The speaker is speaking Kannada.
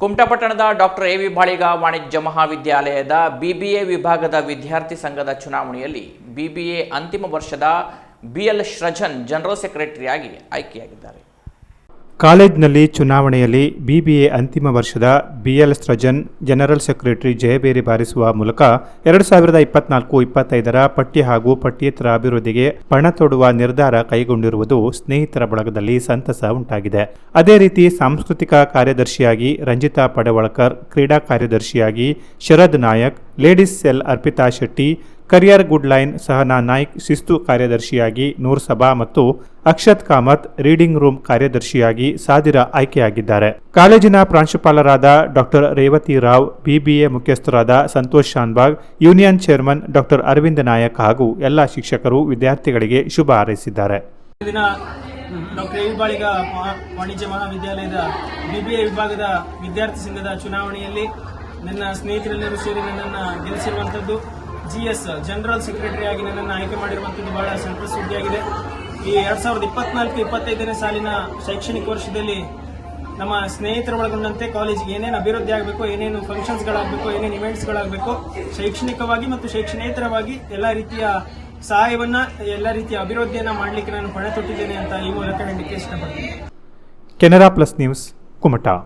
ಕುಮಟಾ ಪಟ್ಟಣದ ಡಾಕ್ಟರ್ ಎ.ವಿ. ಬಾಳಿಗ ವಾಣಿಜ್ಯ ಮಹಾವಿದ್ಯಾಲಯದ ಬಿಬಿಎ ವಿಭಾಗದ ವಿದ್ಯಾರ್ಥಿ ಸಂಘದ ಚುನಾವಣೆಯಲ್ಲಿ ಬಿಬಿಎ ಅಂತಿಮ ವರ್ಷದ ಬಿಎಲ್ ಸೃಜನ್ ಜನರಲ್ ಸೆಕ್ರೆಟರಿಯಾಗಿ ಆಯ್ಕೆಯಾಗಿದ್ದಾರೆ. ಕಾಲೇಜಿನಲ್ಲಿ ಚುನಾವಣೆಯಲ್ಲಿ ಬಿಬಿಎ ಅಂತಿಮ ವರ್ಷದ ಬಿಎಲ್ ಸೃಜನ್ ಜನರಲ್ ಸೆಕ್ರೆಟರಿ ಜಯಬೇರಿ ಬಾರಿಸುವ ಮೂಲಕ 2024-25ರ ಪಠ್ಯ ಹಾಗೂ ಪಠ್ಯೇತರ ಅಭಿವೃದ್ಧಿಗೆ ಪಣ ತೊಡುವ ನಿರ್ಧಾರ ಕೈಗೊಂಡಿರುವುದು ಸ್ನೇಹಿತರ ಬಳಗದಲ್ಲಿ ಸಂತಸ ಉಂಟಾಗಿದೆ. ಅದೇ ರೀತಿ ಸಾಂಸ್ಕೃತಿಕ ಕಾರ್ಯದರ್ಶಿಯಾಗಿ ರಂಜಿತಾ ಪಡವಳಕರ್, ಕ್ರೀಡಾ ಕಾರ್ಯದರ್ಶಿಯಾಗಿ Sharad Nayak, ladies cell Arpita Shetty, career guideline Sahana Naik, ಶಿಸ್ತು ಕಾರ್ಯದರ್ಶಿಯಾಗಿ ನೂರ್ ಸಬಾ ಮತ್ತು ಅಕ್ಷತ್ ಕಾಮತ್, ರೀಡಿಂಗ್ ರೂಮ್ ಕಾರ್ಯದರ್ಶಿಯಾಗಿ ಸಾದಿರಾ ಆಯ್ಕೆಯಾಗಿದ್ದಾರೆ. ಕಾಲೇಜಿನ ಪ್ರಾಂಶುಪಾಲರಾದ ಡಾಕ್ಟರ್ ರೇವತಿ ರಾವ್, ಬಿಬಿಎ ಮುಖ್ಯಸ್ಥರಾದ Santosh Shanbhag, union chairman doctor Aravinda Nayak ಹಾಗೂ ಎಲ್ಲ ಶಿಕ್ಷಕರು ವಿದ್ಯಾರ್ಥಿಗಳಿಗೆ ಶುಭ ಹಾರೈಸಿದ್ದಾರೆ. Doctor AV. ಬಾಳಿಗ ವಾಣಿಜ್ಯ ಮಹಾವಿದ್ಯಾಲಯದ ಬಿಬಿಎ ವಿಭಾಗದ ವಿದ್ಯಾರ್ಥಿ ಸಂಘದ ಚುನಾವಣೆಯಲ್ಲಿ ನನ್ನ ಸ್ನೇಹಿತರೆಲ್ಲರೂ ಸೇರಿ ನನ್ನನ್ನು ಗೆಲ್ಲಿಸಿರುವಂಥದ್ದು, GS ಜನರಲ್ ಸೆಕ್ರೆಟರಿ ಆಗಿ ನನ್ನನ್ನು ಆಯ್ಕೆ ಮಾಡಿರುವಂಥದ್ದು ಬಹಳ ಸಂತಸ ಸುದ್ದಿಯಾಗಿದೆ. ಈ 2024-25ನೇ ಸಾಲಿನ ಶೈಕ್ಷಣಿಕ ವರ್ಷದಲ್ಲಿ ನಮ್ಮ ಸ್ನೇಹಿತರ ಒಳಗೊಂಡಂತೆ ಕಾಲೇಜಿಗೆ ಏನೇನು ಅಭಿವೃದ್ಧಿ ಆಗಬೇಕು, ಏನೇನು ಫಂಕ್ಷನ್ಸ್ಗಳಾಗಬೇಕು, ಏನೇನು ಇವೆಂಟ್ಸ್ಗಳಾಗಬೇಕು, ಶೈಕ್ಷಣಿಕವಾಗಿ ಮತ್ತು ಶೈಕ್ಷಣೇತರವಾಗಿ ಎಲ್ಲ ರೀತಿಯ ಸಹಾಯವನ್ನ, ಎಲ್ಲ ರೀತಿಯ ಅಭಿವೃದ್ಧಿಯನ್ನ ಮಾಡಲಿಕ್ಕೆ ನಾನು ಪಣ ತೊಟ್ಟಿದ್ದೇನೆ ಅಂತ ಈ ಮೂಲಕ ಹೇಳಲಿಕ್ಕೆ ಇಷ್ಟಪಡ್ತೀನಿ. Canara plus news, Kumta.